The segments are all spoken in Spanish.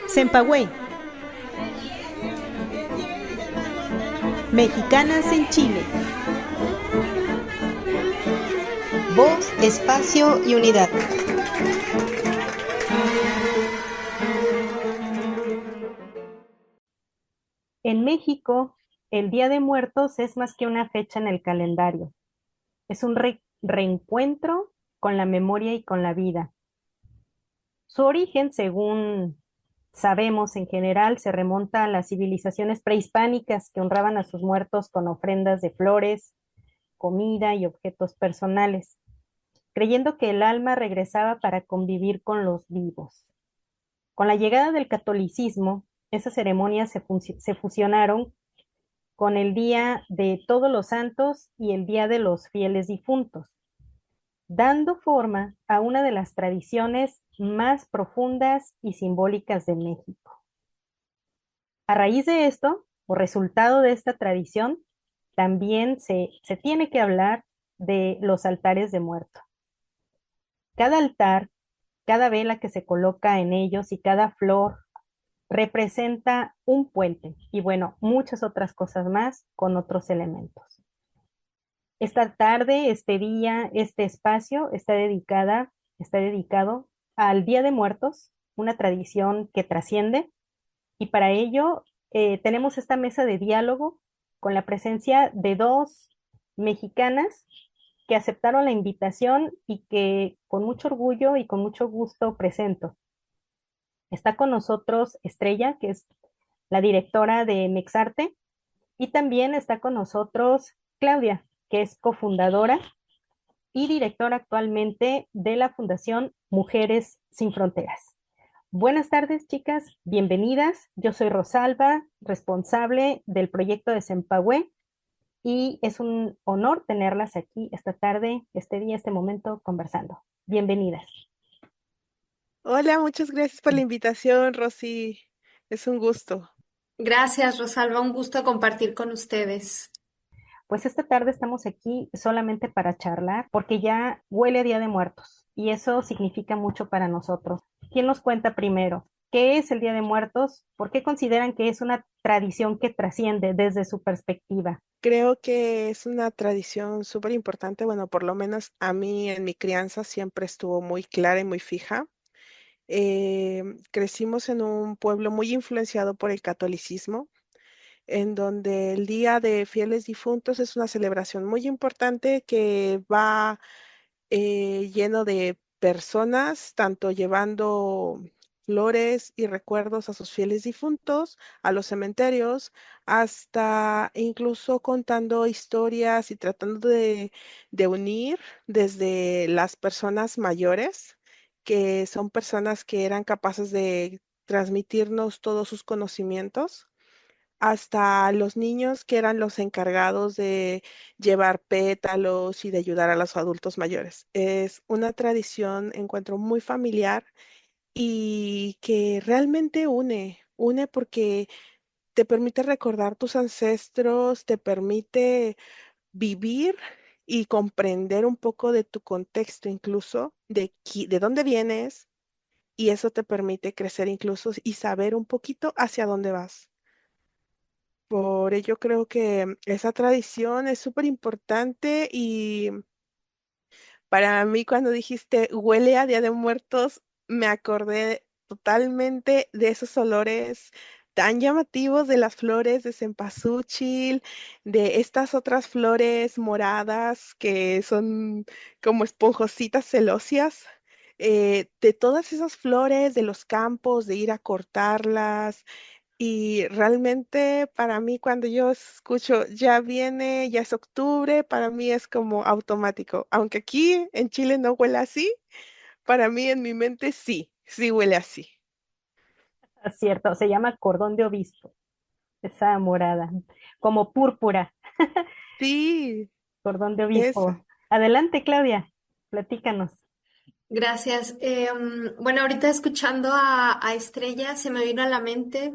Cempagüey, Mexicanas en Chile. Voz, espacio y unidad. En México, el Día de Muertos es más que una fecha en el calendario. Es un reencuentro con la memoria y con la vida. Su origen, según sabemos en general, se remonta a las civilizaciones prehispánicas que honraban a sus muertos con ofrendas de flores, comida y objetos personales, creyendo que el alma regresaba para convivir con los vivos. Con la llegada del catolicismo, esas ceremonias se fusionaron con el Día de Todos los Santos y el Día de los Fieles Difuntos, dando forma a una de las tradiciones más profundas y simbólicas de México. A raíz de esto, o resultado de esta tradición, también se tiene que hablar de los altares de muerto. Cada altar, cada vela que se coloca en ellos y cada flor representa un puente y bueno, muchas otras cosas más con otros elementos. Esta tarde, este día, este espacio está dedicado al Día de Muertos, una tradición que trasciende y para ello tenemos esta mesa de diálogo con la presencia de dos mexicanas que aceptaron la invitación y que con mucho orgullo y con mucho gusto presento. Está con nosotros Estrella, que es la directora de Mexarte, y también está con nosotros Claudia, que es cofundadora y directora actualmente de la Fundación Mujeres Sin Fronteras. Buenas tardes, chicas, bienvenidas. Yo soy Rosalba, responsable del proyecto de Cempagüe, y es un honor tenerlas aquí esta tarde, este día, este momento, conversando. Bienvenidas. Hola, muchas gracias por la invitación, Rosy. Es un gusto. Gracias, Rosalba. Un gusto compartir con ustedes. Pues esta tarde estamos aquí solamente para charlar porque ya huele a Día de Muertos y eso significa mucho para nosotros. ¿Quién nos cuenta primero? ¿Qué es el Día de Muertos? ¿Por qué consideran que es una tradición que trasciende desde su perspectiva? Creo que es una tradición súper importante. Bueno, por lo menos a mí en mi crianza siempre estuvo muy clara y muy fija. Crecimos en un pueblo muy influenciado por el catolicismo, en donde el Día de Fieles Difuntos es una celebración muy importante que va lleno de personas, tanto llevando flores y recuerdos a sus fieles difuntos, a los cementerios, hasta incluso contando historias y tratando de unir desde las personas mayores, que son personas que eran capaces de transmitirnos todos sus conocimientos hasta los niños que eran los encargados de llevar pétalos y de ayudar a los adultos mayores. Es una tradición, encuentro muy familiar y que realmente une porque te permite recordar tus ancestros, te permite vivir y comprender un poco de tu contexto, incluso de dónde vienes, y eso te permite crecer incluso y saber un poquito hacia dónde vas. Por ello creo que esa tradición es súper importante y para mí cuando dijiste huele a Día de Muertos, me acordé totalmente de esos olores tan llamativos de las flores de cempasúchil, de estas otras flores moradas que son como esponjositas celosias, de todas esas flores de los campos, de ir a cortarlas, y realmente para mí cuando yo escucho ya viene, ya es octubre, para mí es como automático. Aunque aquí en Chile no huele así, para mí en mi mente sí, sí huele así. Es cierto, se llama cordón de obispo, esa morada, como púrpura, Sí, cordón de esa. obispo. Adelante, Claudia, platícanos. Gracias. Bueno, ahorita escuchando a Estrella, se me vino a la mente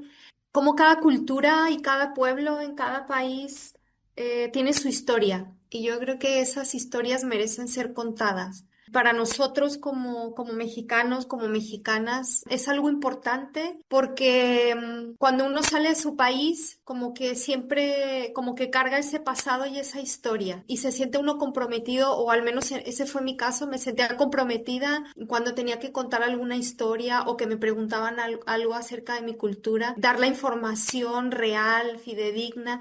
cómo cada cultura y cada pueblo en cada país tiene su historia. Y yo creo que esas historias merecen ser contadas. Para nosotros como mexicanos, como mexicanas, es algo importante porque cuando uno sale de su país, como que siempre, como que carga ese pasado y esa historia y se siente uno comprometido, o al menos ese fue mi caso, me sentía comprometida cuando tenía que contar alguna historia o que me preguntaban algo acerca de mi cultura, dar la información real, fidedigna.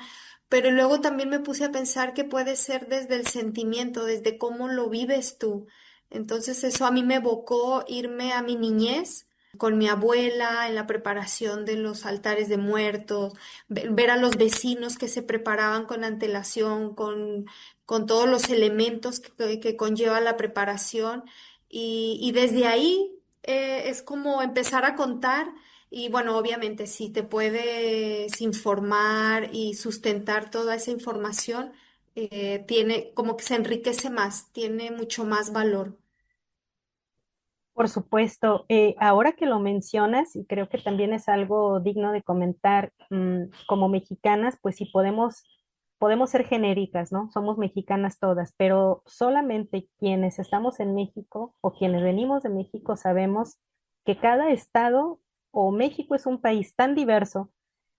Pero luego también me puse a pensar que puede ser desde el sentimiento, desde cómo lo vives tú. Entonces eso a mí me evocó irme a mi niñez con mi abuela en la preparación de los altares de muertos, ver a los vecinos que se preparaban con antelación, con todos los elementos que conlleva la preparación. Y desde ahí es como empezar a contar. Y bueno, obviamente si te puedes informar y sustentar toda esa información, tiene como que se enriquece más, tiene mucho más valor. Por supuesto, ahora que lo mencionas, y creo que también es algo digno de comentar, como mexicanas, pues sí podemos ser genéricas, ¿no? Somos mexicanas todas, pero solamente quienes estamos en México o quienes venimos de México sabemos que cada estado o México es un país tan diverso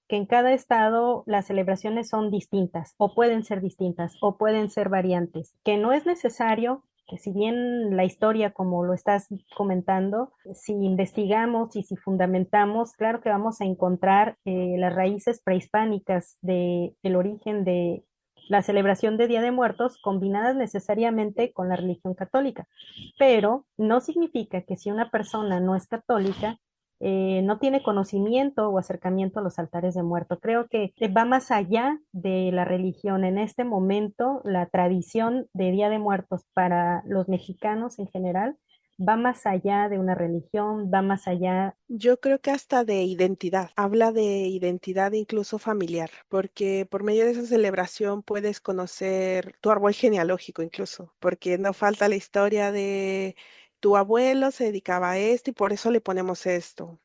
que en cada estado las celebraciones son distintas o pueden ser distintas o pueden ser variantes, que no es necesario que si bien la historia, como lo estás comentando, si investigamos y si fundamentamos, claro que vamos a encontrar las raíces prehispánicas del origen de la celebración de Día de Muertos combinadas necesariamente con la religión católica, pero no significa que si una persona no es católica, no tiene conocimiento o acercamiento a los altares de muerto. Creo que va más allá de la religión. En este momento, la tradición de Día de Muertos para los mexicanos en general va más allá de una religión, va más allá. Yo creo que hasta de identidad, habla de identidad incluso familiar, porque por medio de esa celebración puedes conocer tu árbol genealógico incluso, porque no falta la historia de tu abuelo se dedicaba a esto y por eso le ponemos esto.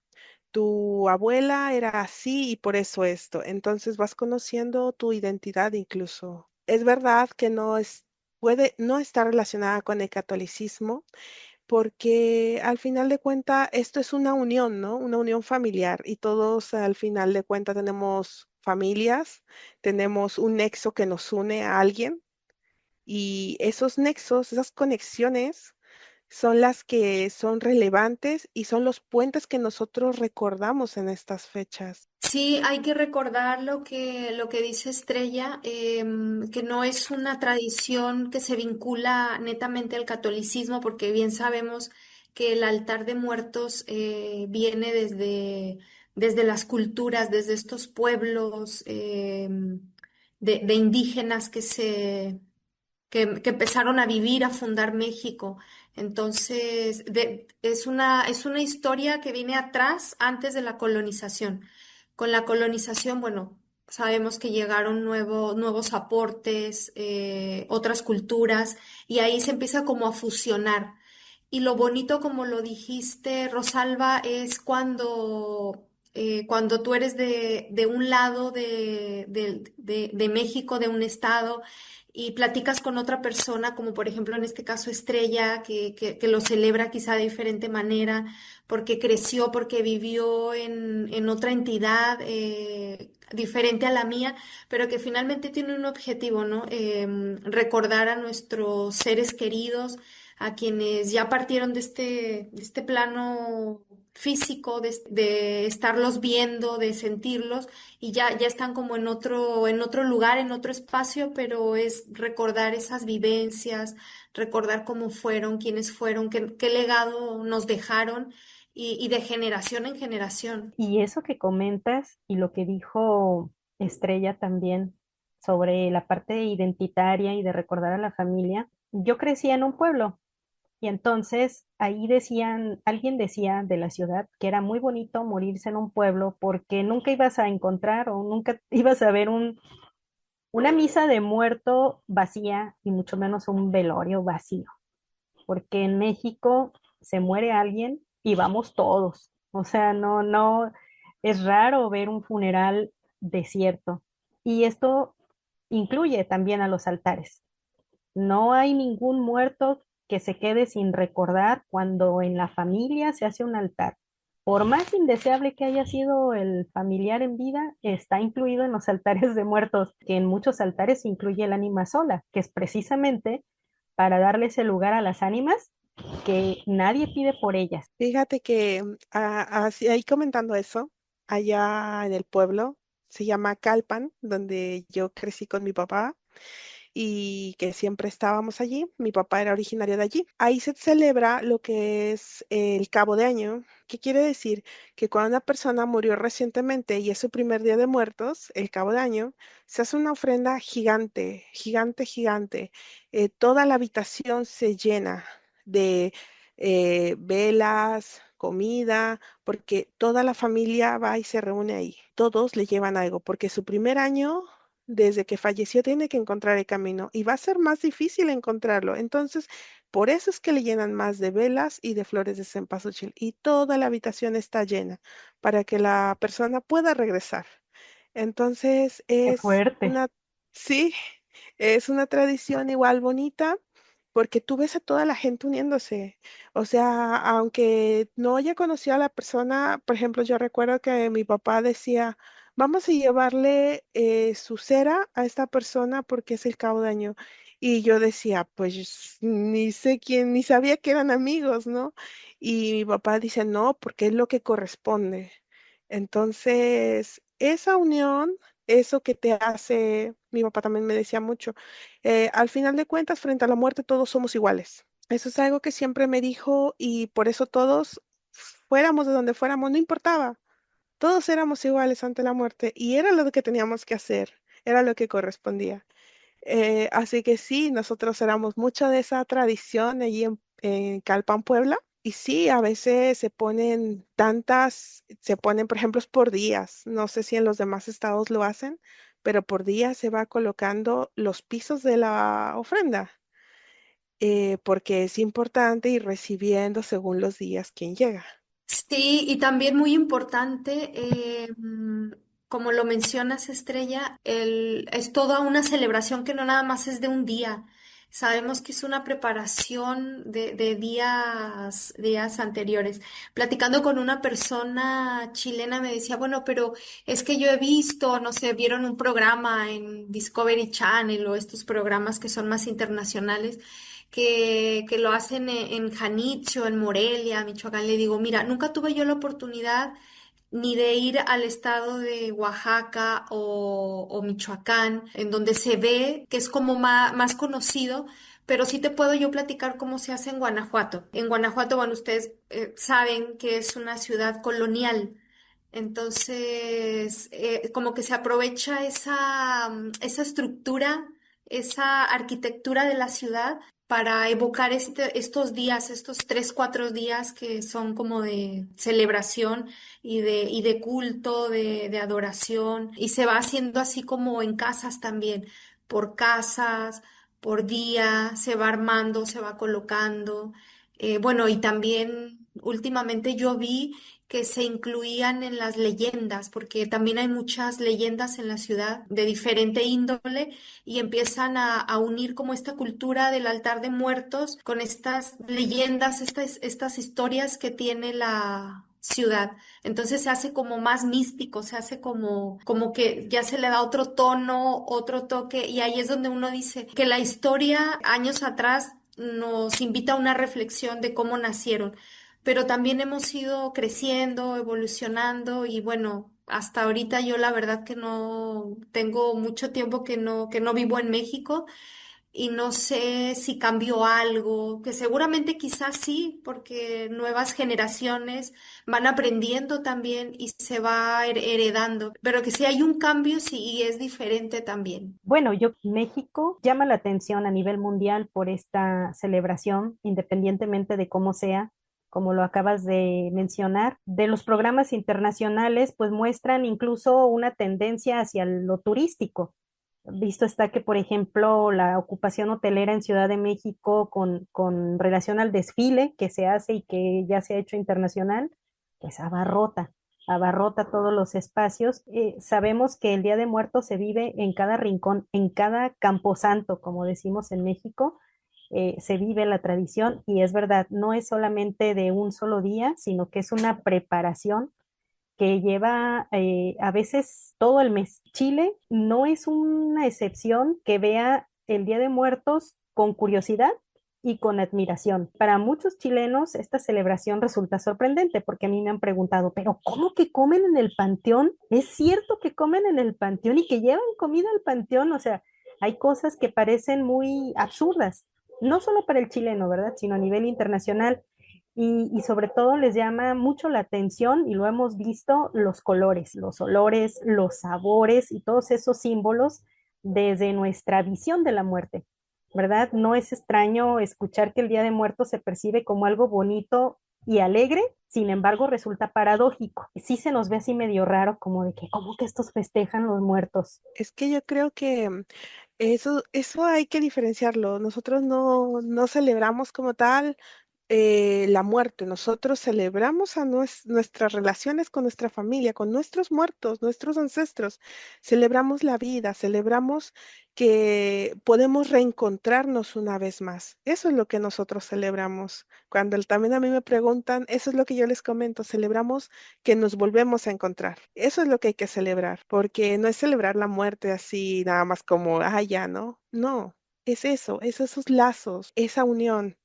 Tu abuela era así y por eso esto. Entonces vas conociendo tu identidad incluso. Es verdad que puede no estar relacionada con el catolicismo, porque al final de cuentas esto es una unión, ¿no? Una unión familiar y todos al final de cuentas tenemos familias, tenemos un nexo que nos une a alguien y esos nexos, esas conexiones son las que son relevantes y son los puentes que nosotros recordamos en estas fechas. Sí, hay que recordar lo que dice Estrella, que no es una tradición que se vincula netamente al catolicismo, porque bien sabemos que el altar de muertos viene desde las culturas, desde estos pueblos de indígenas que empezaron a vivir, a fundar México. Entonces, es una historia que viene atrás, antes de la colonización. Con la colonización, bueno, sabemos que llegaron nuevos aportes, otras culturas, y ahí se empieza como a fusionar. Y lo bonito, como lo dijiste, Rosalba, es cuando tú eres de un lado de México, de un estado, y platicas con otra persona, como por ejemplo en este caso Estrella, que lo celebra quizá de diferente manera, porque creció, porque vivió en otra entidad diferente a la mía, pero que finalmente tiene un objetivo, ¿no? Recordar a nuestros seres queridos, a quienes ya partieron de este plano físico, de estarlos viendo, de sentirlos, y ya están como en otro lugar, en otro espacio, pero es recordar esas vivencias, recordar cómo fueron, quiénes fueron, qué legado nos dejaron, y de generación en generación. Y eso que comentas y lo que dijo Estrella también sobre la parte identitaria y de recordar a la familia, yo crecí en un pueblo. Y entonces ahí decían, alguien decía de la ciudad que era muy bonito morirse en un pueblo porque nunca ibas a encontrar o nunca ibas a ver una misa de muerto vacía y mucho menos un velorio vacío, porque en México se muere alguien y vamos todos. O sea, no, es raro ver un funeral desierto. Y esto incluye también a los altares. No hay ningún muerto que se quede sin recordar cuando en la familia se hace un altar. Por más indeseable que haya sido el familiar en vida, está incluido en los altares de muertos, que en muchos altares se incluye el ánima sola, que es precisamente para darle ese lugar a las ánimas que nadie pide por ellas. Fíjate que ahí comentando eso, allá en el pueblo, se llama Calpan, donde yo crecí con mi papá y que siempre estábamos allí. Mi papá era originario de allí. Ahí se celebra lo que es el Cabo de Año. ¿Qué quiere decir? Que cuando una persona murió recientemente y es su primer día de muertos, el Cabo de Año, se hace una ofrenda gigante, gigante, gigante. Toda la habitación se llena de velas, comida, porque toda la familia va y se reúne ahí. Todos le llevan algo, porque su primer año desde que falleció tiene que encontrar el camino y va a ser más difícil encontrarlo. Entonces, por eso es que le llenan más de velas y de flores de cempasúchil y toda la habitación está llena para que la persona pueda regresar. Entonces, Qué fuerte. sí, es una tradición igual bonita porque tú ves a toda la gente uniéndose. O sea, aunque no haya conocido a la persona, por ejemplo, yo recuerdo que mi papá decía, vamos a llevarle su cera a esta persona porque es el cabo de año. Y yo decía, pues ni sé quién, ni sabía que eran amigos, ¿no? Y mi papá dice, no, porque es lo que corresponde. Entonces, esa unión, eso que te hace, mi papá también me decía mucho, al final de cuentas, frente a la muerte, todos somos iguales. Eso es algo que siempre me dijo y por eso todos, fuéramos de donde fuéramos, no importaba. Todos éramos iguales ante la muerte y era lo que teníamos que hacer, era lo que correspondía. Así que sí, nosotros éramos mucho de esa tradición allí en Calpan, Puebla. Y sí, a veces se ponen, por ejemplo, es por días. No sé si en los demás estados lo hacen, pero por días se va colocando los pisos de la ofrenda, porque es importante ir recibiendo según los días quien llega. Sí, y también muy importante, como lo mencionas, Estrella, es toda una celebración que no nada más es de un día. Sabemos que es una preparación de días anteriores. Platicando con una persona chilena me decía, bueno, pero es que yo he visto, no sé, vieron un programa en Discovery Channel o estos programas que son más internacionales que lo hacen en Janitzio, en Morelia, Michoacán. Le digo, mira, nunca tuve yo la oportunidad ni de ir al estado de Oaxaca o Michoacán, en donde se ve que es como más conocido, pero sí te puedo yo platicar cómo se hace en Guanajuato. En Guanajuato, bueno, ustedes saben que es una ciudad colonial. Entonces, como que se aprovecha esa estructura, esa arquitectura de la ciudad para evocar estos días, estos 3, 4 días que son como de celebración y de culto, de adoración. Y se va haciendo así como en casas también, por casas, por día, se va armando, se va colocando. Bueno, y también últimamente yo vi que se incluían en las leyendas, porque también hay muchas leyendas en la ciudad de diferente índole y empiezan a unir como esta cultura del altar de muertos con estas leyendas, estas historias que tiene la ciudad. Entonces se hace como más místico, se hace como que ya se le da otro tono, otro toque, y ahí es donde uno dice que la historia años atrás nos invita a una reflexión de cómo nacieron, pero también hemos ido creciendo, evolucionando y bueno, hasta ahorita yo la verdad que no tengo mucho tiempo que no vivo en México y no sé si cambió algo, que seguramente quizás sí, porque nuevas generaciones van aprendiendo también y se va heredando, pero que si hay un cambio, sí, y es diferente también. Bueno, México llama la atención a nivel mundial por esta celebración, independientemente de cómo sea, como lo acabas de mencionar. De los programas internacionales, pues muestran incluso una tendencia hacia lo turístico. Visto está que, por ejemplo, la ocupación hotelera en Ciudad de México con relación al desfile que se hace y que ya se ha hecho internacional, pues abarrota todos los espacios. Sabemos que el Día de Muertos se vive en cada rincón, en cada camposanto, como decimos en México, se vive la tradición y es verdad, no es solamente de un solo día, sino que es una preparación que lleva a veces todo el mes. Chile no es una excepción que vea el Día de Muertos con curiosidad y con admiración. Para muchos chilenos esta celebración resulta sorprendente porque a mí me han preguntado, pero ¿cómo que comen en el panteón? ¿Es cierto que comen en el panteón y que llevan comida al panteón? O sea, hay cosas que parecen muy absurdas, no solo para el chileno, ¿verdad? Sino a nivel internacional. Y sobre todo les llama mucho la atención, y lo hemos visto, los colores, los olores, los sabores y todos esos símbolos desde nuestra visión de la muerte, ¿verdad? No es extraño escuchar que el Día de Muertos se percibe como algo bonito y alegre, sin embargo resulta paradójico. Sí se nos ve así medio raro, como de que, ¿cómo que estos festejan los muertos? Es que yo creo que eso hay que diferenciarlo. Nosotros no celebramos como tal la muerte. Nosotros celebramos a nuestras relaciones con nuestra familia, con nuestros muertos, nuestros ancestros. Celebramos la vida, celebramos que podemos reencontrarnos una vez más. Eso es lo que nosotros celebramos. Cuando también a mí me preguntan, eso es lo que yo les comento, celebramos que nos volvemos a encontrar. Eso es lo que hay que celebrar, porque no es celebrar la muerte así, nada más como, ah, ya, ¿no? No, es eso, es esos lazos, esa unión.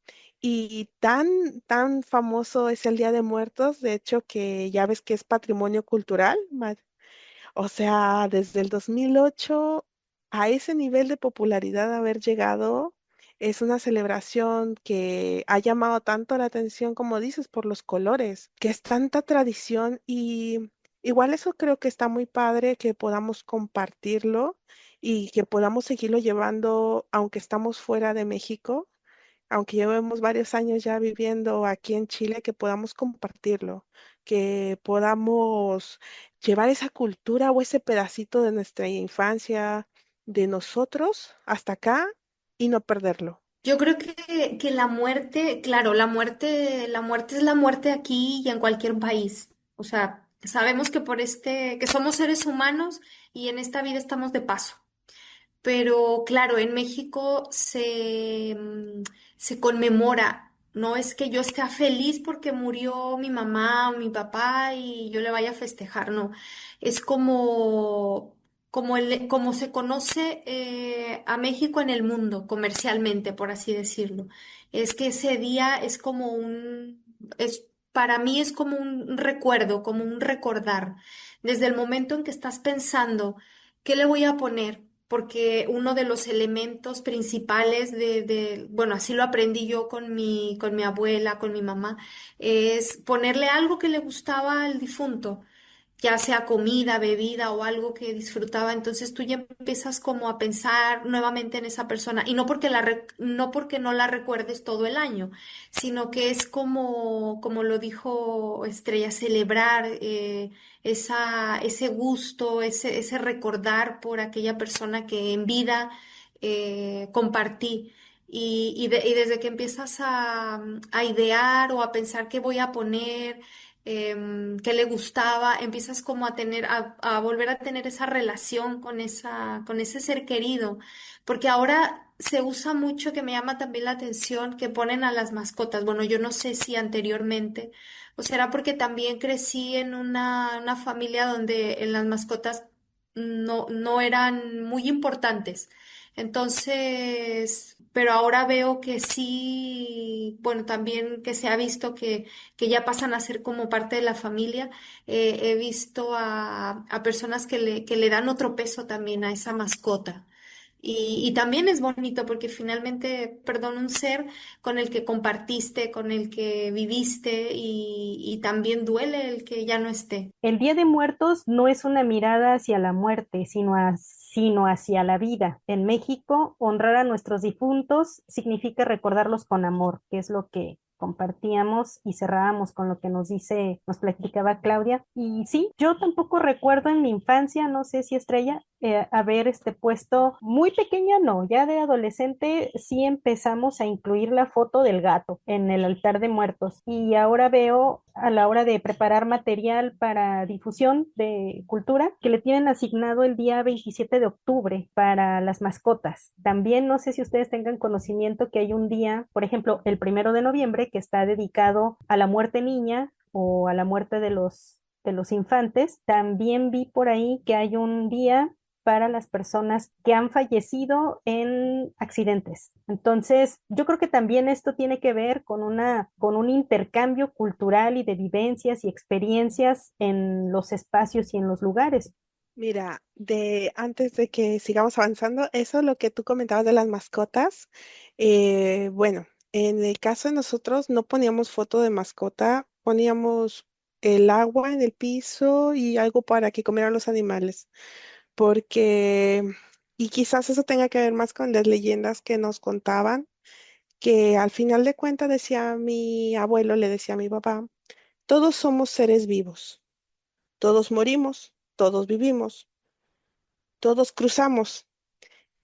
Y tan famoso es el Día de Muertos, de hecho, que ya ves que es patrimonio cultural. O sea, desde el 2008 a ese nivel de popularidad haber llegado, es una celebración que ha llamado tanto la atención, como dices, por los colores, que es tanta tradición y igual eso creo que está muy padre que podamos compartirlo y que podamos seguirlo llevando, aunque estamos fuera de México, aunque llevemos varios años ya viviendo aquí en Chile, que podamos compartirlo, que podamos llevar esa cultura o ese pedacito de nuestra infancia, de nosotros hasta acá y no perderlo. Yo creo que la muerte, claro, la muerte es la muerte aquí y en cualquier país. O sea, sabemos que que somos seres humanos y en esta vida estamos de paso. Pero claro, en México se conmemora. No es que yo esté feliz porque murió mi mamá o mi papá y yo le vaya a festejar, no. Es como se conoce a México en el mundo, comercialmente, por así decirlo. Es que ese día es para mí es como un recuerdo, como un recordar. Desde el momento en que estás pensando, ¿qué le voy a poner? Porque uno de los elementos principales bueno, así lo aprendí yo con mi abuela, con mi mamá, es ponerle algo que le gustaba al difunto, ya sea comida, bebida o algo que disfrutaba. Entonces tú ya empiezas como a pensar nuevamente en esa persona y no porque no la recuerdes todo el año, sino que es como lo dijo Estrella, celebrar ese gusto, ese recordar por aquella persona que en vida compartí. Y desde que empiezas a idear o a pensar qué voy a poner, qué le gustaba, empiezas como a volver a tener esa relación con ese ser querido, porque ahora se usa mucho, que me llama también la atención, que ponen a las mascotas. Bueno, yo no sé si anteriormente, o será porque también crecí en una familia donde las mascotas no eran muy importantes. Entonces, pero ahora veo que sí, bueno, también que se ha visto que ya pasan a ser como parte de la familia. He visto a personas que le dan otro peso también a esa mascota. Y también es bonito porque finalmente, perdón, un ser con el que compartiste, con el que viviste y también duele el que ya no esté. El Día de Muertos no es una mirada hacia la muerte, sino hacia la vida. En México, honrar a nuestros difuntos significa recordarlos con amor, que es lo que compartíamos y cerrábamos con lo que nos platicaba Claudia. Y sí, yo tampoco recuerdo en mi infancia, no sé si Estrella, haber puesto muy pequeña, no, ya de adolescente sí empezamos a incluir la foto del gato en el altar de muertos y ahora veo a la hora de preparar material para difusión de cultura que le tienen asignado el día 27 de octubre para las mascotas. También no sé si ustedes tengan conocimiento que hay un día, por ejemplo, el 1 de noviembre, que está dedicado a la muerte niña o a la muerte de los infantes. También vi por ahí que hay un día para las personas que han fallecido en accidentes. Entonces, yo creo que también esto tiene que ver con con un intercambio cultural y de vivencias y experiencias en los espacios y en los lugares. Mira, antes de que sigamos avanzando, eso lo que tú comentabas de las mascotas, bueno, en el caso de nosotros no poníamos foto de mascota, poníamos el agua en el piso y algo para que comieran los animales, porque, y quizás eso tenga que ver más con las leyendas que nos contaban, que al final de cuentas decía mi abuelo, le decía a mi papá, todos somos seres vivos, todos morimos, todos vivimos, todos cruzamos,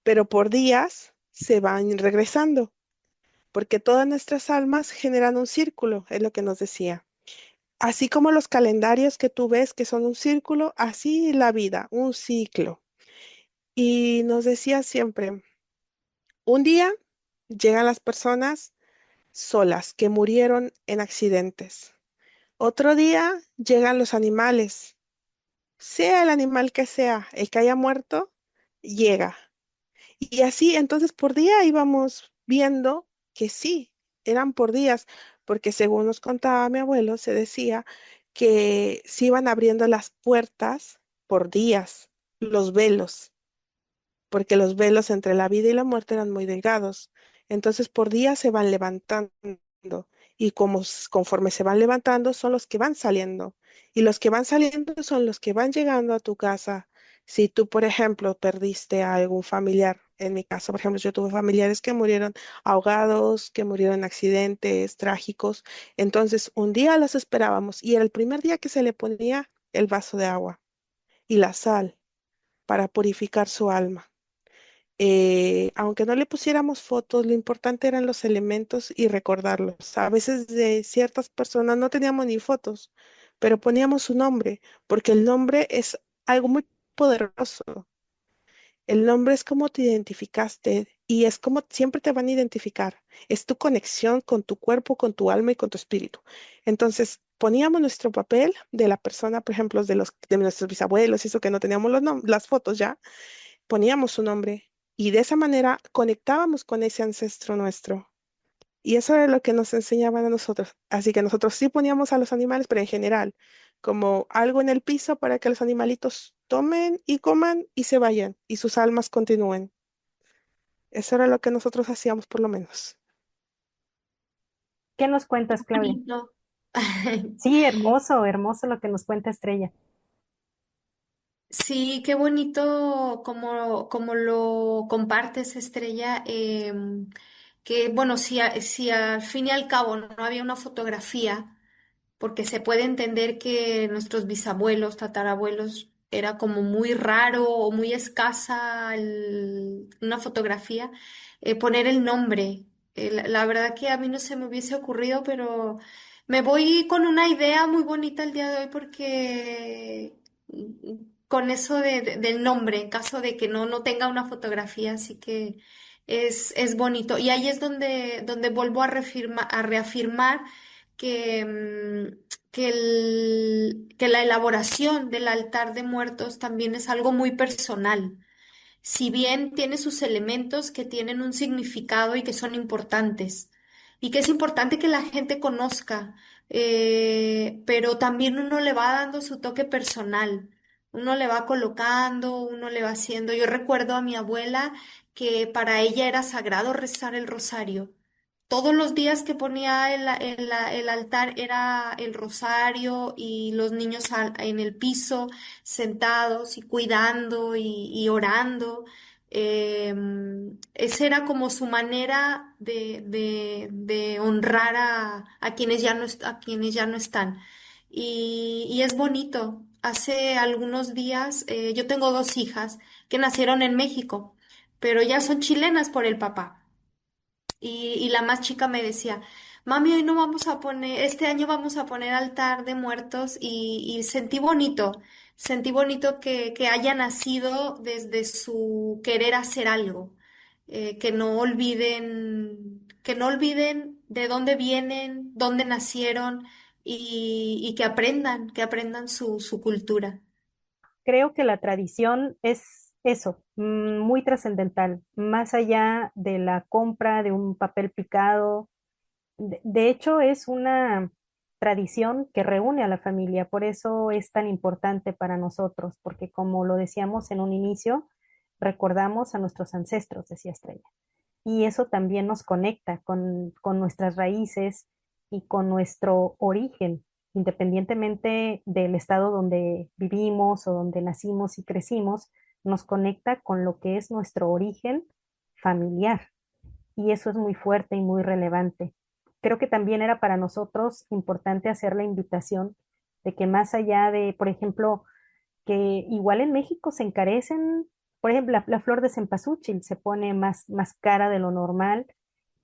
pero por días se van regresando, porque todas nuestras almas generan un círculo, es lo que nos decía. Así como los calendarios que tú ves que son un círculo, así la vida, un ciclo. Y nos decía siempre, un día llegan las personas solas que murieron en accidentes. Otro día llegan los animales, sea el animal que sea, el que haya muerto, llega. Y así, entonces por día íbamos viendo que sí, eran por días, porque según nos contaba mi abuelo, se decía que se iban abriendo las puertas por días, los velos, porque los velos entre la vida y la muerte eran muy delgados. Entonces por día se van levantando y conforme se van levantando son los que van saliendo y los que van saliendo son los que van llegando a tu casa. Si tú, por ejemplo, perdiste a algún familiar, en mi caso, por ejemplo, yo tuve familiares que murieron ahogados, que murieron en accidentes trágicos. Entonces, un día los esperábamos y era el primer día que se le ponía el vaso de agua y la sal para purificar su alma. Aunque no le pusiéramos fotos, lo importante eran los elementos y recordarlos. A veces de ciertas personas no teníamos ni fotos, pero poníamos su nombre, porque el nombre es algo muy poderoso. El nombre es como te identificaste y es como siempre te van a identificar. Es tu conexión con tu cuerpo, con tu alma y con tu espíritu. Entonces, poníamos nuestro papel de la persona, por ejemplo, de nuestros bisabuelos, eso que no teníamos las fotos ya, poníamos su nombre y de esa manera conectábamos con ese ancestro nuestro. Y eso era lo que nos enseñaban a nosotros. Así que nosotros sí poníamos a los animales, pero en general, como algo en el piso para que los animalitos tomen y coman y se vayan y sus almas continúen. Eso era lo que nosotros hacíamos por lo menos. ¿Qué nos cuentas, Claudia? Bonito. Sí, hermoso, hermoso lo que nos cuenta Estrella. Sí, qué bonito como lo compartes, Estrella. Que bueno, si al fin y al cabo no había una fotografía, porque se puede entender que nuestros bisabuelos, tatarabuelos, era como muy raro o muy escasa una fotografía, poner el nombre. La verdad que a mí no se me hubiese ocurrido, pero me voy con una idea muy bonita el día de hoy porque con eso del nombre, en caso de que no tenga una fotografía, así que es bonito. Y ahí es donde vuelvo a reafirmar que, que la elaboración del altar de muertos también es algo muy personal. Si bien tiene sus elementos que tienen un significado y que son importantes, y que es importante que la gente conozca, pero también uno le va dando su toque personal, uno le va colocando, uno le va haciendo. Yo recuerdo a mi abuela que para ella era sagrado rezar el rosario. Todos los días que ponía el altar era el rosario y los niños en el piso sentados y cuidando y orando. Esa era como su manera de honrar a quienes ya no, a quienes ya no están. Y es bonito. hace algunos días, yo tengo dos hijas que nacieron en México, pero ya son chilenas por el papá. Y la más chica me decía, mami, hoy no vamos a poner, este año vamos a poner altar de muertos y sentí bonito que haya nacido desde su querer hacer algo, que no olviden de dónde vienen, dónde nacieron y que aprendan su cultura. Creo que la tradición es eso, muy trascendental, más allá de la compra de un papel picado. De hecho, es una tradición que reúne a la familia, por eso es tan importante para nosotros, porque como lo decíamos en un inicio, recordamos a nuestros ancestros, decía Estrella, y eso también nos conecta con nuestras raíces y con nuestro origen, independientemente del estado donde vivimos o donde nacimos y crecimos, nos conecta con lo que es nuestro origen familiar y eso es muy fuerte y muy relevante. Creo que también era para nosotros importante hacer la invitación de que más allá de, por ejemplo, que igual en México se encarecen, por ejemplo, la flor de cempasúchil se pone más cara de lo normal,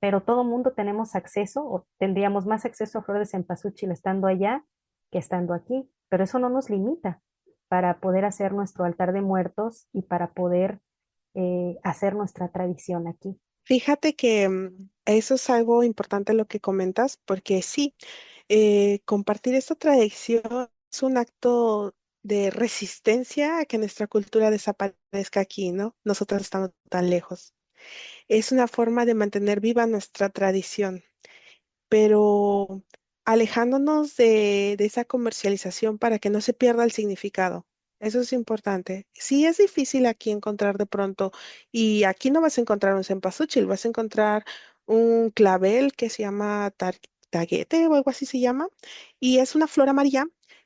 pero todo mundo tenemos acceso o tendríamos más acceso a flor de cempasúchil estando allá que estando aquí, pero eso no nos limita para poder hacer nuestro altar de muertos y para poder hacer nuestra tradición aquí. Fíjate que eso es algo importante lo que comentas, porque sí, compartir esta tradición es un acto de resistencia a que nuestra cultura desaparezca aquí, ¿no? Nosotros estamos tan lejos. Es una forma de mantener viva nuestra tradición, pero alejándonos de esa comercialización para que no se pierda el significado. Eso es importante. Sí es difícil aquí encontrar de pronto, y aquí no vas a encontrar un cempasúchil, vas a encontrar un clavel que se llama taguete o algo así se llama, y es una flor amarilla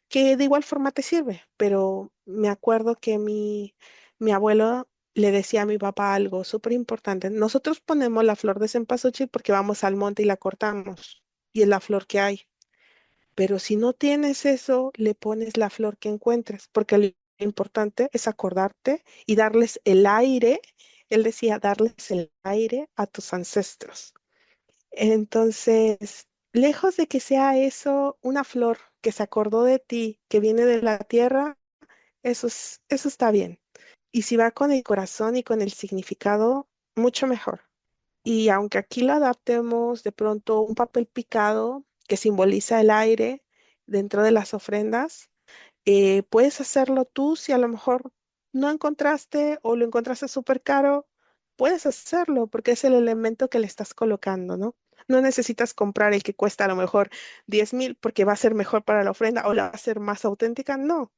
que de igual forma te sirve, pero me acuerdo que mi abuelo le decía a mi papá algo súper importante. Nosotros ponemos la flor de cempasúchil porque vamos al monte y la cortamos y es la flor que hay. Pero si no tienes eso, le pones la flor que encuentres, porque lo importante es acordarte y darles el aire. Él decía, darles el aire a tus ancestros. Entonces, lejos de que sea eso una flor que se acordó de ti, que viene de la tierra, eso está bien. Y si va con el corazón y con el significado, mucho mejor. Y aunque aquí lo adaptemos de pronto un papel picado que simboliza el aire dentro de las ofrendas, puedes hacerlo tú si a lo mejor no encontraste o lo encontraste súper caro, puedes hacerlo porque es el elemento que le estás colocando, ¿no? No necesitas comprar el que cuesta a lo mejor 10,000 porque va a ser mejor para la ofrenda o la va a ser más auténtica. No,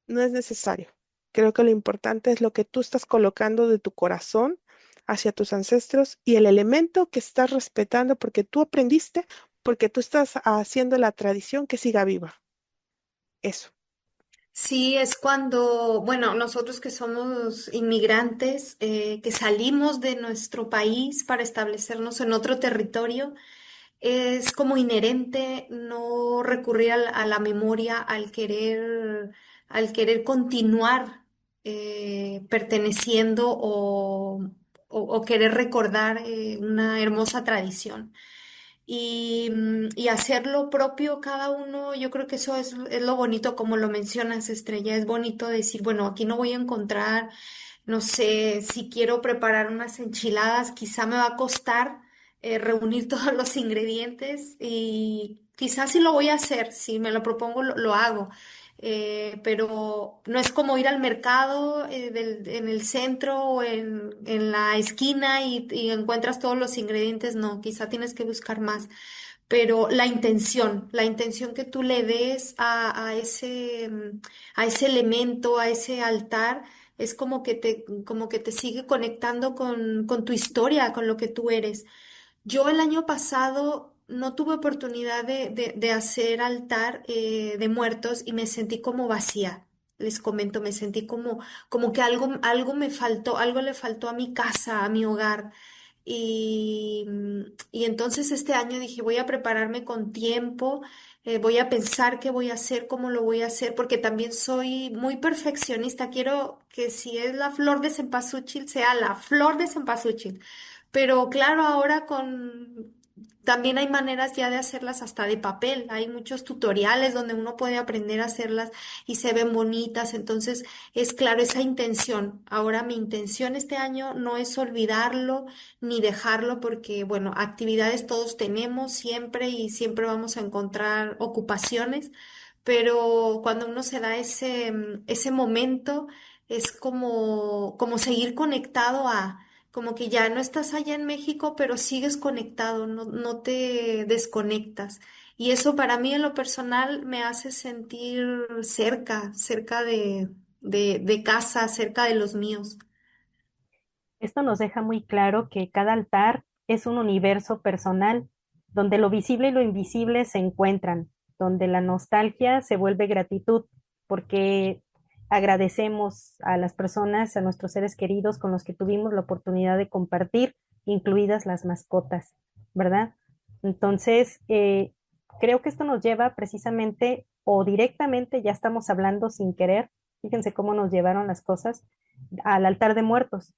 no es necesario. Creo que lo importante es lo que tú estás colocando de tu corazón hacia tus ancestros y el elemento que estás respetando porque tú aprendiste, porque tú estás haciendo la tradición que siga viva. Eso. Sí, es cuando, bueno, nosotros que somos inmigrantes, que salimos de nuestro país para establecernos en otro territorio, es como inherente no recurrir a la memoria, al querer continuar perteneciendo o querer recordar una hermosa tradición y hacer lo propio cada uno, yo creo que eso es lo bonito, como lo mencionas, Estrella, es bonito decir, bueno, aquí no voy a encontrar, no sé, si quiero preparar unas enchiladas, quizá me va a costar reunir todos los ingredientes y quizás sí lo voy a hacer, si me lo propongo, lo hago. Pero no es como ir al mercado en el centro o en la esquina y encuentras todos los ingredientes, no, quizá tienes que buscar más, pero la intención que tú le des a ese elemento, a ese altar, es como que te sigue conectando con tu historia, con lo que tú eres. Yo el año pasado no tuve oportunidad de hacer altar de muertos y me sentí como vacía. Les comento, me sentí como que algo me faltó, algo le faltó a mi casa, a mi hogar. Y entonces este año dije, voy a prepararme con tiempo voy a pensar qué voy a hacer, cómo lo voy a hacer, porque también soy muy perfeccionista. Quiero que si es la flor de cempasúchil, sea la flor de cempasúchil. Pero claro, ahora con también hay maneras ya de hacerlas hasta de papel. Hay muchos tutoriales donde uno puede aprender a hacerlas y se ven bonitas. Entonces, es claro esa intención. Ahora mi intención este año no es olvidarlo ni dejarlo porque, bueno, actividades todos tenemos siempre y siempre vamos a encontrar ocupaciones, pero cuando uno se da ese momento, es como seguir conectado a, como que ya no estás allá en México, pero sigues conectado, no te desconectas. Y eso para mí en lo personal me hace sentir cerca de casa, cerca de los míos. Esto nos deja muy claro que cada altar es un universo personal, donde lo visible y lo invisible se encuentran, donde la nostalgia se vuelve gratitud, porque agradecemos a las personas, a nuestros seres queridos con los que tuvimos la oportunidad de compartir, incluidas las mascotas, ¿verdad? Entonces, creo que esto nos lleva precisamente o directamente, ya estamos hablando sin querer, fíjense cómo nos llevaron las cosas, al altar de muertos.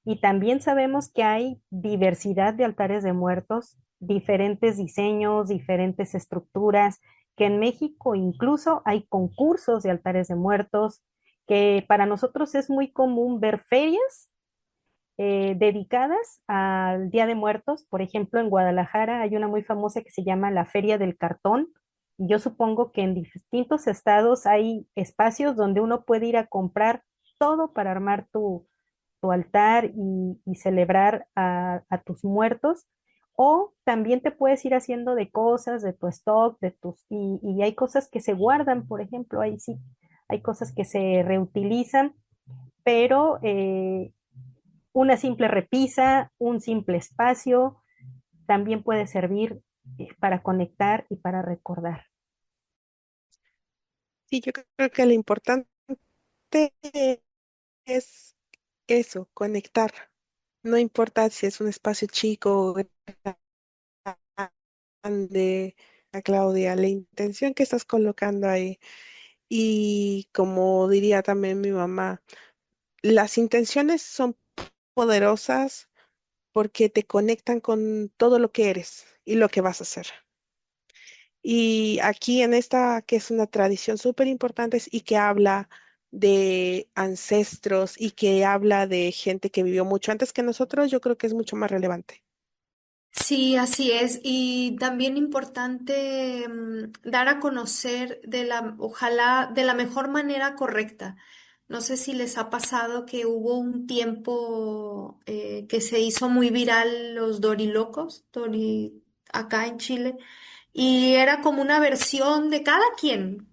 Y también sabemos que hay diversidad de altares de muertos, diferentes diseños, diferentes estructuras, que en México incluso hay concursos de altares de muertos, que para nosotros es muy común ver ferias dedicadas al Día de Muertos. Por ejemplo, en Guadalajara hay una muy famosa que se llama la Feria del Cartón. Y yo supongo que en distintos estados hay espacios donde uno puede ir a comprar todo para armar tu altar y celebrar a tus muertos. O también te puedes ir haciendo de cosas, de tu stock, y hay cosas que se guardan, por ejemplo, ahí sí, hay cosas que se reutilizan, pero una simple repisa, un simple espacio, también puede servir para conectar y para recordar. Sí, yo creo que lo importante es eso, conectar. No importa si es un espacio chico o grande, a Claudia, la intención que estás colocando ahí. Y como diría también mi mamá, las intenciones son poderosas porque te conectan con todo lo que eres y lo que vas a hacer. Y aquí en esta, que es una tradición súper importante y que habla de ancestros y que habla de gente que vivió mucho antes que nosotros, yo creo que es mucho más relevante. Sí, así es. Y también importante dar a conocer ojalá, de la mejor manera correcta. No sé si les ha pasado que hubo un tiempo que se hizo muy viral los dorilocos, acá en Chile, y era como una versión de cada quien.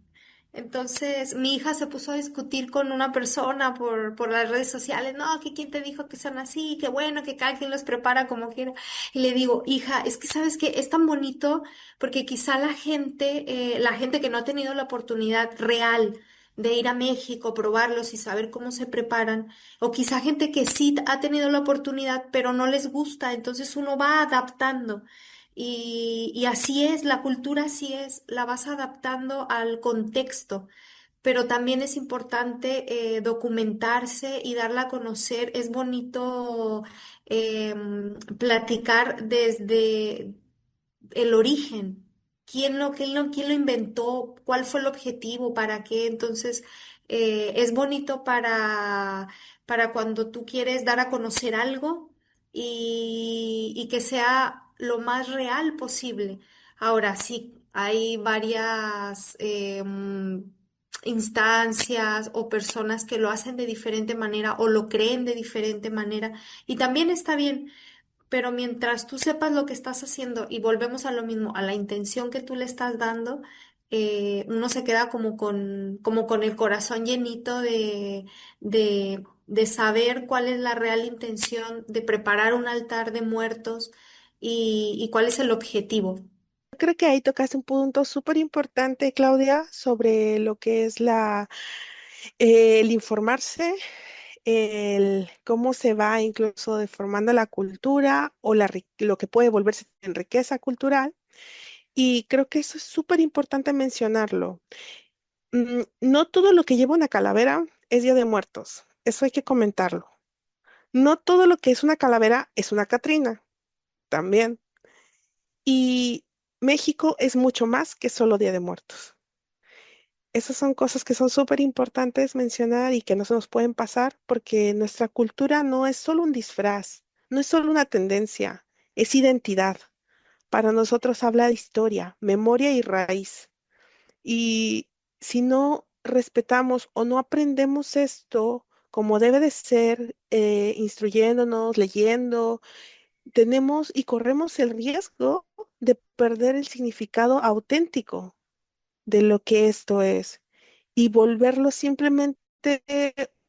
Entonces, mi hija se puso a discutir con una persona por las redes sociales, no, que quién te dijo que son así, que bueno, que cada quien los prepara como quiera. Y le digo, hija, es que sabes que es tan bonito porque quizá la gente que no ha tenido la oportunidad real de ir a México, probarlos y saber cómo se preparan, o quizá gente que sí ha tenido la oportunidad, pero no les gusta, entonces uno va adaptando. Y así es, la cultura así es, la vas adaptando al contexto, pero también es importante documentarse y darla a conocer. Es bonito platicar desde el origen. ¿Quién lo inventó? ¿Cuál fue el objetivo? ¿Para qué? Entonces, es bonito para cuando tú quieres dar a conocer algo y que sea lo más real posible. Ahora sí, hay varias instancias o personas que lo hacen de diferente manera o lo creen de diferente manera y también está bien. Pero mientras tú sepas lo que estás haciendo y volvemos a lo mismo, a la intención que tú le estás dando, uno se queda como con el corazón llenito de saber cuál es la real intención de preparar un altar de muertos y cuál es el objetivo. Creo que ahí tocaste un punto súper importante, Claudia, sobre lo que es el informarse, el cómo se va incluso deformando la cultura o lo que puede volverse en riqueza cultural Y creo que eso es súper importante mencionarlo. No todo lo que lleva una calavera es Día de Muertos. Eso hay que comentarlo. No todo lo que es una calavera es una Catrina, también. Y México es mucho más que solo Día de Muertos. Esas son cosas que son súper importantes mencionar y que no se nos pueden pasar porque nuestra cultura no es solo un disfraz, no es solo una tendencia, es identidad. Para nosotros habla de historia, memoria y raíz. Y si no respetamos o no aprendemos esto como debe de ser, instruyéndonos, leyendo, tenemos y corremos el riesgo de perder el significado auténtico de lo que esto es y volverlo simplemente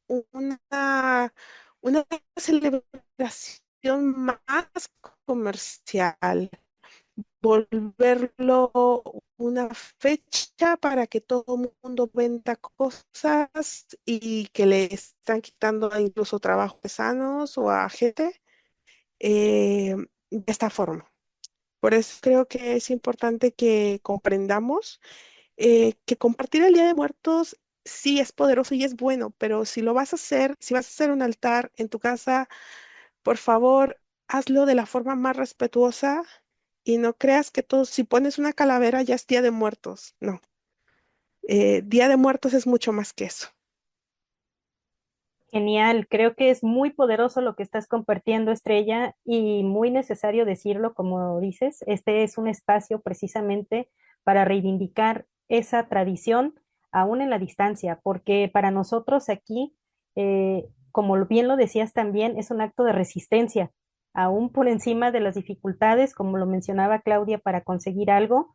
una, una celebración más comercial, volverlo una fecha para que todo el mundo venda cosas y que le están quitando incluso trabajos sanos o a gente de esta forma. Por eso creo que es importante que comprendamos que compartir el Día de Muertos sí es poderoso y es bueno, pero si lo vas a hacer, si vas a hacer un altar en tu casa, por favor, hazlo de la forma más respetuosa y no creas que todo, si pones una calavera ya es Día de Muertos. No, Día de Muertos es mucho más que eso. Genial, creo que es muy poderoso lo que estás compartiendo, Estrella, y muy necesario decirlo, como dices. Este es un espacio precisamente para reivindicar esa tradición, aún en la distancia, porque para nosotros aquí, como bien lo decías también, es un acto de resistencia, aún por encima de las dificultades, como lo mencionaba Claudia, para conseguir algo,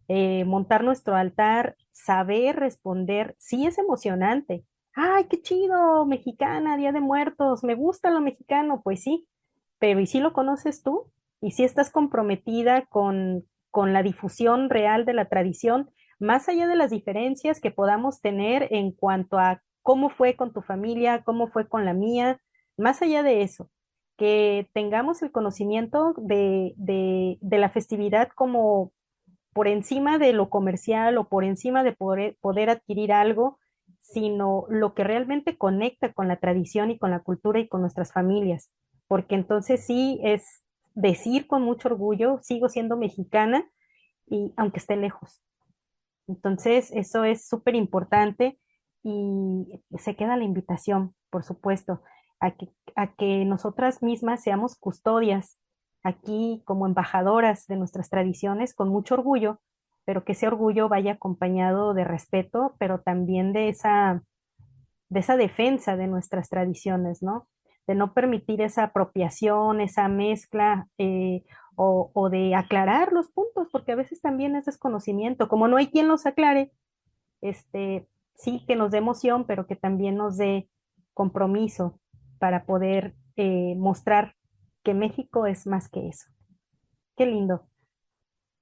montar nuestro altar, saber responder, sí es emocionante. ¡Ay, qué chido! Mexicana, Día de Muertos, me gusta lo mexicano, pues sí, pero ¿y si lo conoces tú? ¿Y si estás comprometida con la difusión real de la tradición, más allá de las diferencias que podamos tener en cuanto a cómo fue con tu familia, cómo fue con la mía, más allá de eso, que tengamos el conocimiento de la festividad como por encima de lo comercial o por encima de poder adquirir algo, sino lo que realmente conecta con la tradición y con la cultura y con nuestras familias. Porque entonces sí es decir con mucho orgullo, sigo siendo mexicana y aunque esté lejos. Entonces eso es súper importante y se queda la invitación, por supuesto, a que nosotras mismas seamos custodias aquí como embajadoras de nuestras tradiciones con mucho orgullo, pero que ese orgullo vaya acompañado de respeto, pero también de esa defensa de nuestras tradiciones, ¿no? De no permitir esa apropiación, esa mezcla, o de aclarar los puntos, porque a veces también es desconocimiento. Como no hay quien los aclare, sí que nos dé emoción, pero que también nos dé compromiso para poder mostrar que México es más que eso. Qué lindo.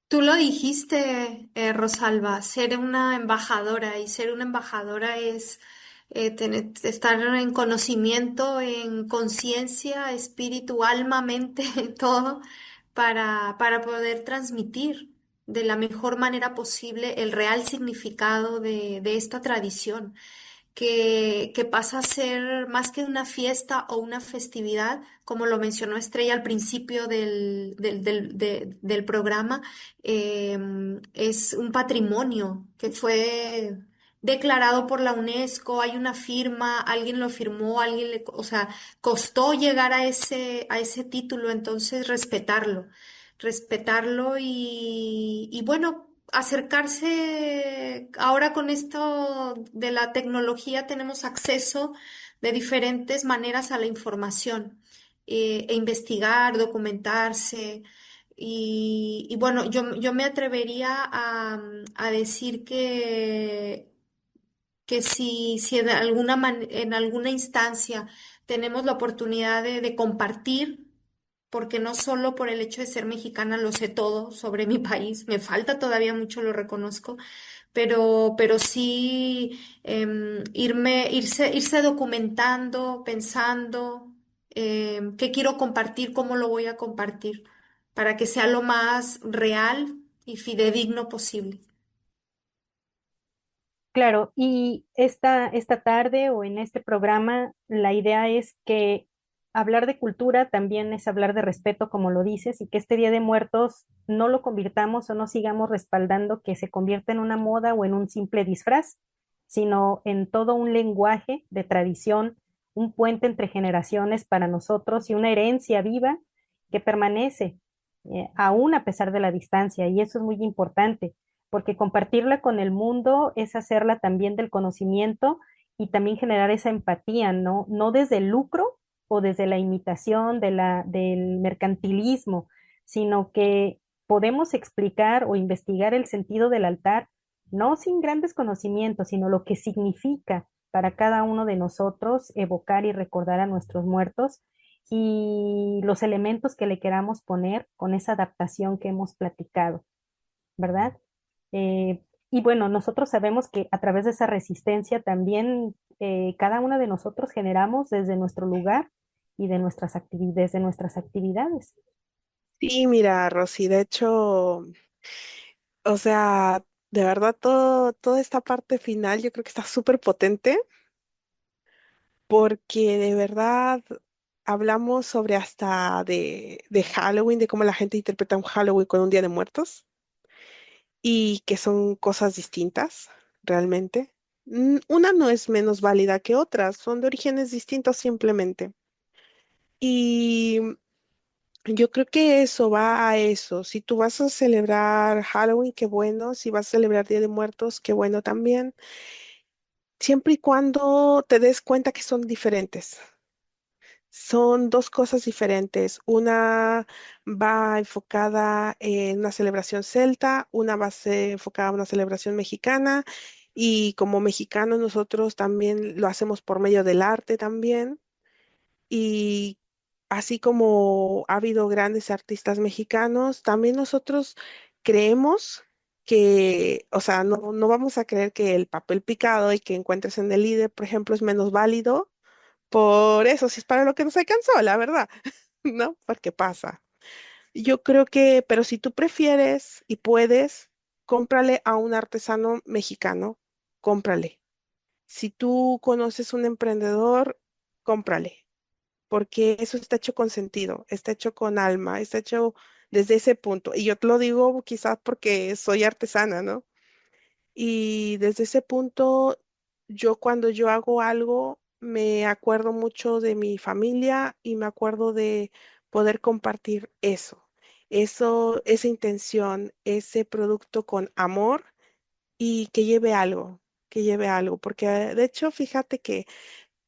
Tú lo dijiste, Rosalba, ser una embajadora y ser una embajadora es estar en conocimiento, en conciencia, espíritu, alma, mente, todo para poder transmitir de la mejor manera posible el real significado de esta tradición que pasa a ser más que una fiesta o una festividad, como lo mencionó Estrella al principio del programa, es un patrimonio que fue declarado por la UNESCO, hay una firma, alguien lo firmó, o sea, costó llegar a ese título, entonces respetarlo y bueno, acercarse, ahora con esto de la tecnología tenemos acceso de diferentes maneras a la información e investigar, documentarse. Y bueno, yo me atrevería a decir que si en alguna instancia tenemos la oportunidad de compartir, porque no solo por el hecho de ser mexicana lo sé todo sobre mi país, me falta todavía mucho, lo reconozco, pero sí irse documentando, pensando qué quiero compartir, cómo lo voy a compartir, para que sea lo más real y fidedigno posible. Claro, y esta tarde o en este programa, la idea es que hablar de cultura también es hablar de respeto, como lo dices, y que este Día de Muertos no lo convirtamos o no sigamos respaldando que se convierta en una moda o en un simple disfraz, sino en todo un lenguaje de tradición, un puente entre generaciones para nosotros y una herencia viva que permanece, aún a pesar de la distancia, y eso es muy importante porque compartirla con el mundo es hacerla también del conocimiento y también generar esa empatía, ¿no? No desde el lucro o desde la imitación del mercantilismo, sino que podemos explicar o investigar el sentido del altar, no sin grandes conocimientos, sino lo que significa para cada uno de nosotros evocar y recordar a nuestros muertos y los elementos que le queramos poner con esa adaptación que hemos platicado, ¿verdad? Y bueno, nosotros sabemos que a través de esa resistencia también cada una de nosotros generamos desde nuestro lugar y de desde nuestras actividades. Sí, mira, Rosy, de hecho, o sea, de verdad toda esta parte final yo creo que está súper potente porque de verdad hablamos sobre hasta de Halloween, de cómo la gente interpreta un Halloween con un Día de Muertos y que son cosas distintas realmente. Una no es menos válida que otra, son de orígenes distintos simplemente. Y yo creo que eso va a eso. Si tú vas a celebrar Halloween, qué bueno. Si vas a celebrar Día de Muertos, qué bueno también. Siempre y cuando te des cuenta que son diferentes. Son dos cosas diferentes. Una va enfocada en una celebración celta, una va a ser enfocada en una celebración mexicana. Y como mexicanos nosotros también lo hacemos por medio del arte también. Y así como ha habido grandes artistas mexicanos, también nosotros creemos que, o sea, no vamos a creer que el papel picado y que encuentres en el líder, por ejemplo, es menos válido. Por eso, si es para lo que nos alcanzó, la verdad, ¿no? Porque pasa. Yo creo que, pero si tú prefieres y puedes, cómprale a un artesano mexicano, cómprale. Si tú conoces un emprendedor, cómprale porque eso está hecho con sentido, está hecho con alma, está hecho desde ese punto. Y yo te lo digo quizás porque soy artesana, ¿no? Y desde ese punto, yo cuando yo hago algo, me acuerdo mucho de mi familia y me acuerdo de poder compartir eso, esa intención, ese producto con amor y que lleve algo, porque de hecho, fíjate que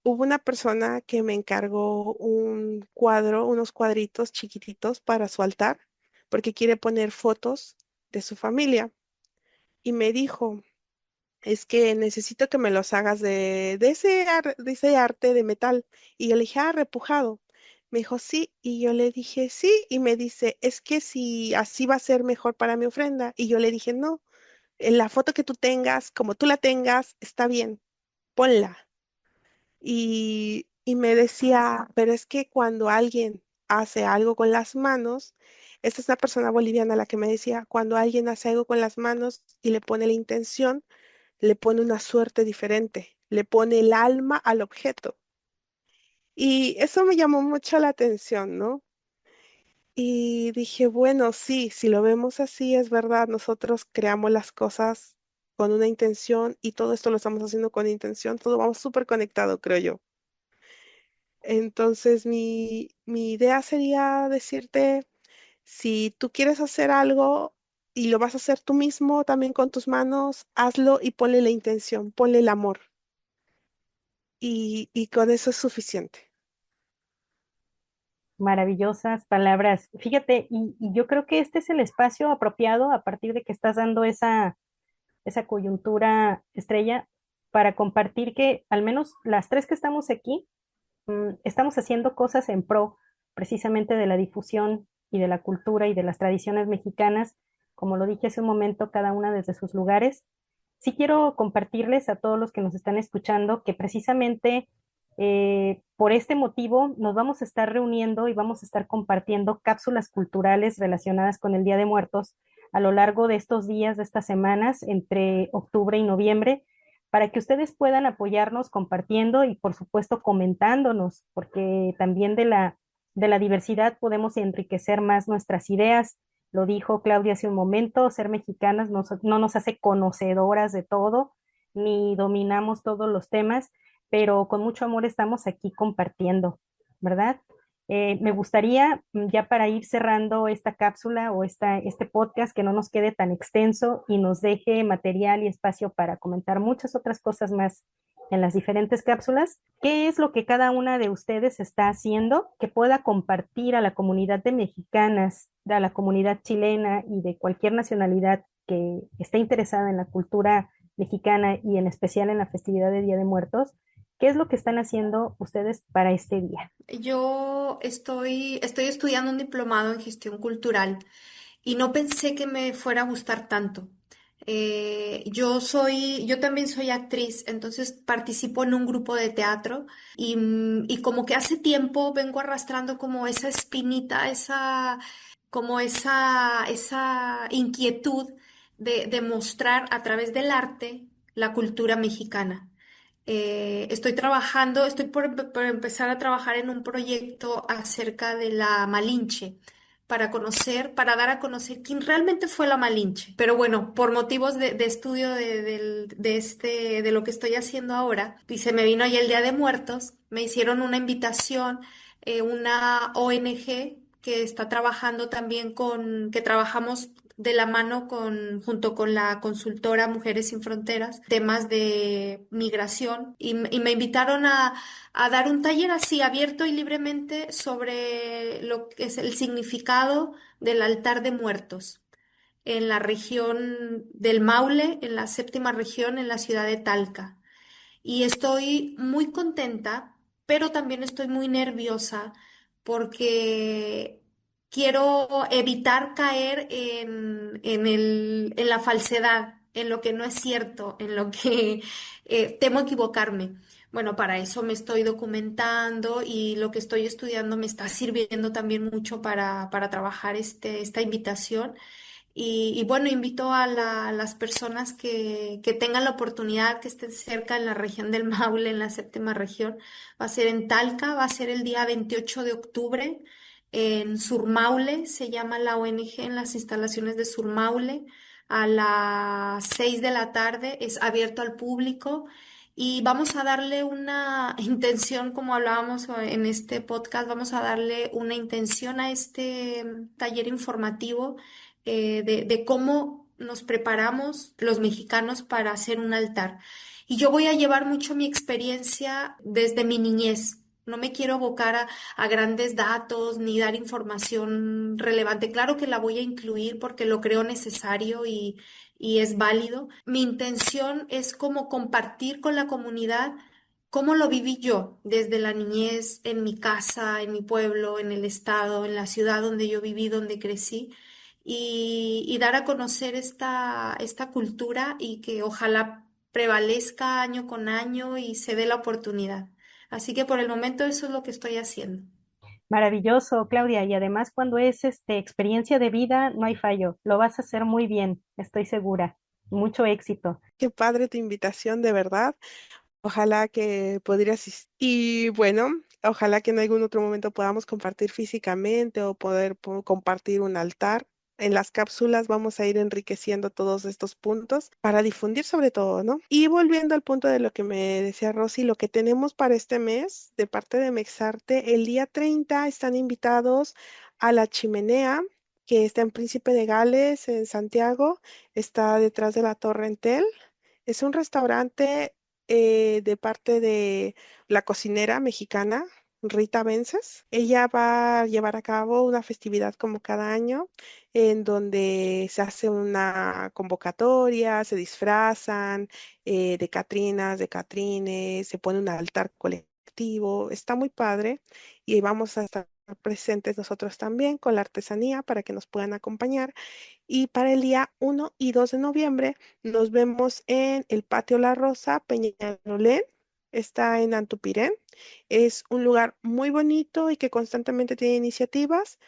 hubo una persona que me encargó un cuadro, unos cuadritos chiquititos para su altar, porque quiere poner fotos de su familia. Y me dijo, es que necesito que me los hagas de ese arte de metal. Y yo le dije, repujado. Me dijo, sí. Y yo le dije, sí. Y me dice, es que si así va a ser mejor para mi ofrenda. Y yo le dije, no, en la foto que tú tengas, como tú la tengas, está bien, ponla. Y me decía, pero es que cuando alguien hace algo con las manos, esta es una persona boliviana la que me decía, cuando alguien hace algo con las manos y le pone la intención, le pone una suerte diferente, le pone el alma al objeto. Y eso me llamó mucho la atención, ¿no? Y dije, bueno, sí, si lo vemos así, es verdad, nosotros creamos las cosas con una intención y todo esto lo estamos haciendo con intención, todo vamos súper conectado, creo yo. Entonces, mi idea sería decirte, si tú quieres hacer algo y lo vas a hacer tú mismo también con tus manos, hazlo y ponle la intención, ponle el amor. Y con eso es suficiente. Maravillosas palabras. Fíjate, y yo creo que este es el espacio apropiado a partir de que estás dando esa coyuntura estrella para compartir que al menos las tres que estamos aquí, estamos haciendo cosas en pro precisamente de la difusión y de la cultura y de las tradiciones mexicanas, como lo dije hace un momento, cada una desde sus lugares. Sí quiero compartirles a todos los que nos están escuchando que precisamente por este motivo nos vamos a estar reuniendo y vamos a estar compartiendo cápsulas culturales relacionadas con el Día de Muertos a lo largo de estos días, de estas semanas, entre octubre y noviembre, para que ustedes puedan apoyarnos compartiendo y por supuesto comentándonos, porque también de la diversidad podemos enriquecer más nuestras ideas. Lo dijo Claudia hace un momento, ser mexicanas no nos hace conocedoras de todo, ni dominamos todos los temas, pero con mucho amor estamos aquí compartiendo, ¿verdad? Me gustaría, ya para ir cerrando esta cápsula o este podcast, que no nos quede tan extenso y nos deje material y espacio para comentar muchas otras cosas más en las diferentes cápsulas. ¿Qué es lo que cada una de ustedes está haciendo que pueda compartir a la comunidad de mexicanas, a la comunidad chilena y de cualquier nacionalidad que esté interesada en la cultura mexicana y en especial en la festividad de Día de Muertos? ¿Qué es lo que están haciendo ustedes para este día? Yo estoy estudiando un diplomado en gestión cultural y no pensé que me fuera a gustar tanto. Yo también soy actriz, entonces participo en un grupo de teatro y como que hace tiempo vengo arrastrando como esa espinita, esa inquietud de mostrar a través del arte la cultura mexicana. Estoy por empezar a trabajar en un proyecto acerca de la Malinche, para dar a conocer quién realmente fue la Malinche. Pero bueno, por motivos de estudio de lo que estoy haciendo ahora, y se me vino ahí el Día de Muertos, me hicieron una invitación, una ONG que está trabajando también que trabajamos de la mano junto con la consultora Mujeres Sin Fronteras, temas de migración, y me invitaron a dar un taller así abierto y libremente sobre lo que es el significado del altar de muertos en la región del Maule, en la séptima región, en la ciudad de Talca. Y estoy muy contenta, pero también estoy muy nerviosa porque quiero evitar caer en la falsedad, en lo que no es cierto, en lo que temo equivocarme. Bueno, para eso me estoy documentando y lo que estoy estudiando me está sirviendo también mucho para trabajar esta invitación. Y bueno, invito a las personas que tengan la oportunidad, que estén cerca en la región del Maule, en la séptima región. Va a ser en Talca, va a ser el día 28 de octubre en Surmaule, se llama la ONG, en las instalaciones de Surmaule, a las 6 de la tarde, es abierto al público. Y vamos a darle una intención, como hablábamos en este podcast, vamos a darle una intención a este taller informativo, de cómo nos preparamos los mexicanos para hacer un altar. Y yo voy a llevar mucho mi experiencia desde mi niñez. No me quiero abocar a grandes datos ni dar información relevante. Claro que la voy a incluir porque lo creo necesario y es válido. Mi intención es como compartir con la comunidad cómo lo viví yo desde la niñez, en mi casa, en mi pueblo, en el estado, en la ciudad donde yo viví, donde crecí, y dar a conocer esta cultura y que ojalá prevalezca año con año y se dé la oportunidad. Así que por el momento eso es lo que estoy haciendo. Maravilloso, Claudia. Y además, cuando es experiencia de vida, no hay fallo. Lo vas a hacer muy bien, estoy segura. Mucho éxito. Qué padre tu invitación, de verdad. Ojalá que podría asistir. Y bueno, ojalá que en algún otro momento podamos compartir físicamente o poder compartir un altar. En las cápsulas vamos a ir enriqueciendo todos estos puntos para difundir sobre todo, ¿no? Y volviendo al punto de lo que me decía Rosy, lo que tenemos para este mes de parte de Mexarte, el día 30 están invitados a La Chimenea, que está en Príncipe de Gales, en Santiago, está detrás de la Torre Entel. Es un restaurante de parte de la cocinera mexicana, Rita Vences. Ella va a llevar a cabo una festividad como cada año, en donde se hace una convocatoria, se disfrazan de catrinas, de catrines, se pone un altar colectivo. Está muy padre y vamos a estar presentes nosotros también con la artesanía para que nos puedan acompañar. Y para el día 1 y 2 de noviembre nos vemos en el Patio La Rosa, Peñalolén. Está en Antupirén. Es un lugar muy bonito y que constantemente tiene iniciativas.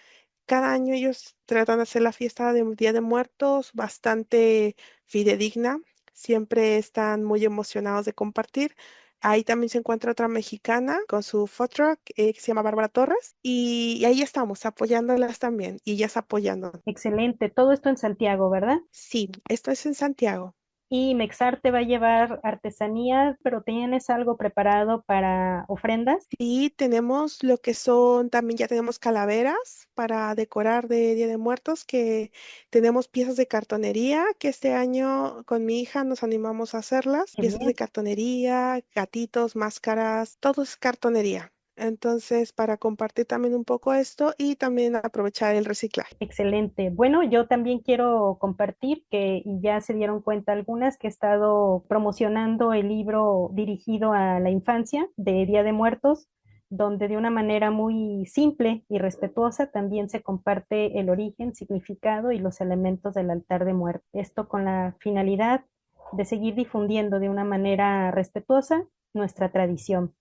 Cada año ellos tratan de hacer la fiesta de Día de Muertos bastante fidedigna. Siempre están muy emocionados de compartir. Ahí también se encuentra otra mexicana con su food truck que se llama Bárbara Torres. Y ahí estamos apoyándolas también y ellas apoyando. Excelente. Todo esto en Santiago, ¿verdad? Sí, esto es en Santiago. Y Mexar te va a llevar artesanía, pero ¿tienes algo preparado para ofrendas? Y tenemos lo que son, también ya tenemos calaveras para decorar de Día de Muertos, que tenemos piezas de cartonería, que este año con mi hija nos animamos a hacerlas, Qué piezas de bien. cartonería, gatitos, máscaras, todo es cartonería. Entonces, para compartir también un poco esto y también aprovechar el reciclaje. Excelente. Bueno, yo también quiero compartir que y ya se dieron cuenta algunas que he estado promocionando el libro dirigido a la infancia de Día de Muertos, donde de una manera muy simple y respetuosa también se comparte el origen, significado y los elementos del altar de muerte. Esto con la finalidad de seguir difundiendo de una manera respetuosa nuestra tradición.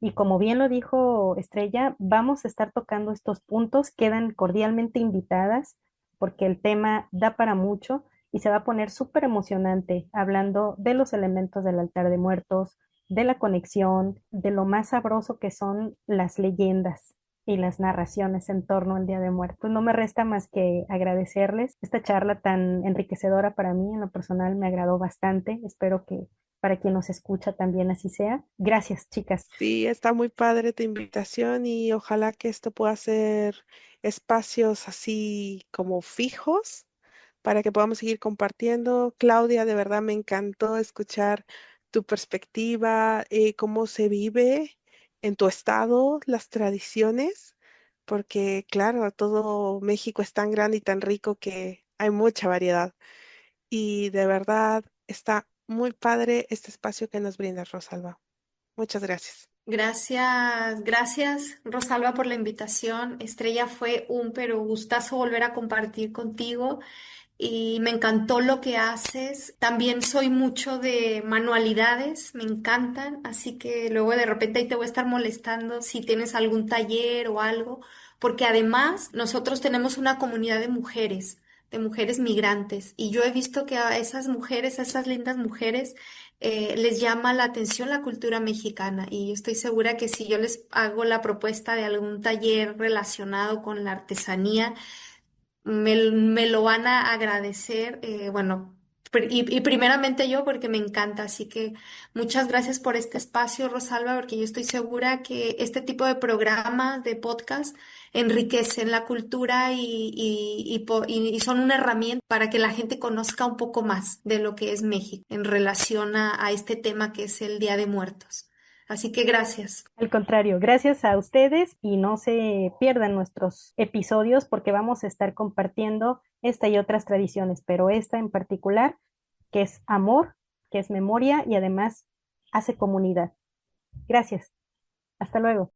Y como bien lo dijo Estrella, vamos a estar tocando estos puntos, quedan cordialmente invitadas porque el tema da para mucho y se va a poner súper emocionante hablando de los elementos del altar de muertos, de la conexión, de lo más sabroso que son las leyendas y las narraciones en torno al Día de Muertos. No me resta más que agradecerles esta charla tan enriquecedora para mí, en lo personal me agradó bastante, espero que para quien nos escucha también así sea. Gracias, chicas. Sí, está muy padre tu invitación y ojalá que esto pueda ser espacios así como fijos para que podamos seguir compartiendo. Claudia, de verdad me encantó escuchar tu perspectiva, cómo se vive en tu estado, las tradiciones, porque claro, todo México es tan grande y tan rico que hay mucha variedad. Y de verdad está muy padre este espacio que nos brinda Rosalba. Muchas gracias. Gracias, Rosalba, por la invitación. Estrella, fue un pero gustazo volver a compartir contigo y me encantó lo que haces. También soy mucho de manualidades, me encantan, así que luego de repente ahí te voy a estar molestando si tienes algún taller o algo, porque además nosotros tenemos una comunidad de mujeres migrantes, y yo he visto que a esas mujeres, a esas lindas mujeres, les llama la atención la cultura mexicana, y yo estoy segura que si yo les hago la propuesta de algún taller relacionado con la artesanía, me lo van a agradecer, bueno, y primeramente yo porque me encanta, así que muchas gracias por este espacio, Rosalba, porque yo estoy segura que este tipo de programas, de podcast, enriquecen la cultura y son una herramienta para que la gente conozca un poco más de lo que es México en relación a este tema que es el Día de Muertos. Así que gracias. Al contrario, gracias a ustedes y no se pierdan nuestros episodios porque vamos a estar compartiendo esta y otras tradiciones, pero esta en particular, que es amor, que es memoria y además hace comunidad. Gracias. Hasta luego.